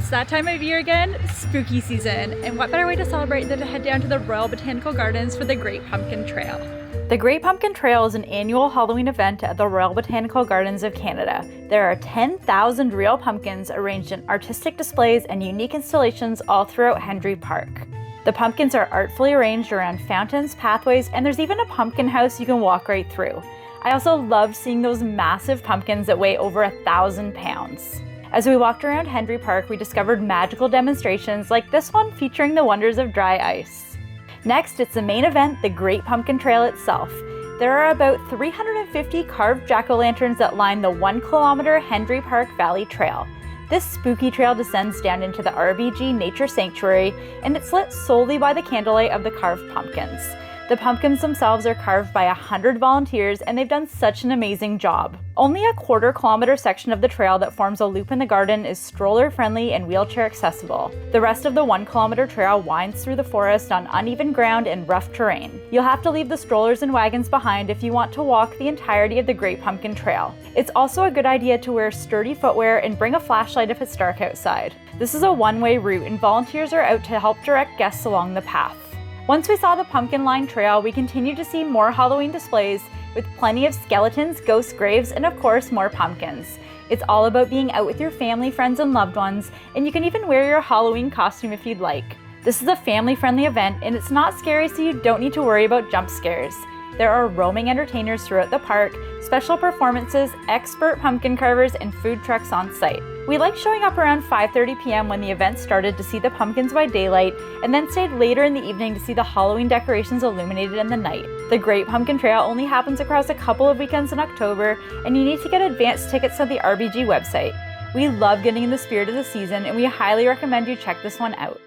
It's that time of year again, spooky season, and what better way to celebrate than to head down to the Royal Botanical Gardens for the Great Pumpkin Trail. The Great Pumpkin Trail is an annual Halloween event at the Royal Botanical Gardens of Canada. There are 10,000 real pumpkins arranged in artistic displays and unique installations all throughout Hendrie Park. The pumpkins are artfully arranged around fountains, pathways, and there's even a pumpkin house you can walk right through. I also loved seeing those massive pumpkins that weigh over 1,000 pounds. As we walked around Hendrie Park, we discovered magical demonstrations like this one featuring the wonders of dry ice. Next, it's the main event, the Great Pumpkin Trail itself. There are about 350 carved jack-o'-lanterns that line the 1-kilometer Hendrie Park Valley Trail. This spooky trail descends down into the RBG Nature Sanctuary, and it's lit solely by the candlelight of the carved pumpkins. The pumpkins themselves are carved by 100 volunteers, and they've done such an amazing job. Only a quarter-kilometer section of the trail that forms a loop in the garden is stroller-friendly and wheelchair accessible. The rest of the 1-kilometer trail winds through the forest on uneven ground and rough terrain. You'll have to leave the strollers and wagons behind if you want to walk the entirety of the Great Pumpkin Trail. It's also a good idea to wear sturdy footwear and bring a flashlight if it's dark outside. This is a one-way route, and volunteers are out to help direct guests along the path. Once we saw the pumpkin-lined trail, we continued to see more Halloween displays with plenty of skeletons, ghost graves, and of course more pumpkins. It's all about being out with your family, friends, and loved ones, and you can even wear your Halloween costume if you'd like. This is a family-friendly event, and it's not scary, so you don't need to worry about jump scares. There are roaming entertainers throughout the park, special performances, expert pumpkin carvers, and food trucks on site. We liked showing up around 5:30 p.m. when the event started to see the pumpkins by daylight, and then stayed later in the evening to see the Halloween decorations illuminated in the night. The Great Pumpkin Trail only happens across a couple of weekends in October, and you need to get advance tickets on the RBG website. We love getting in the spirit of the season, and we highly recommend you check this one out.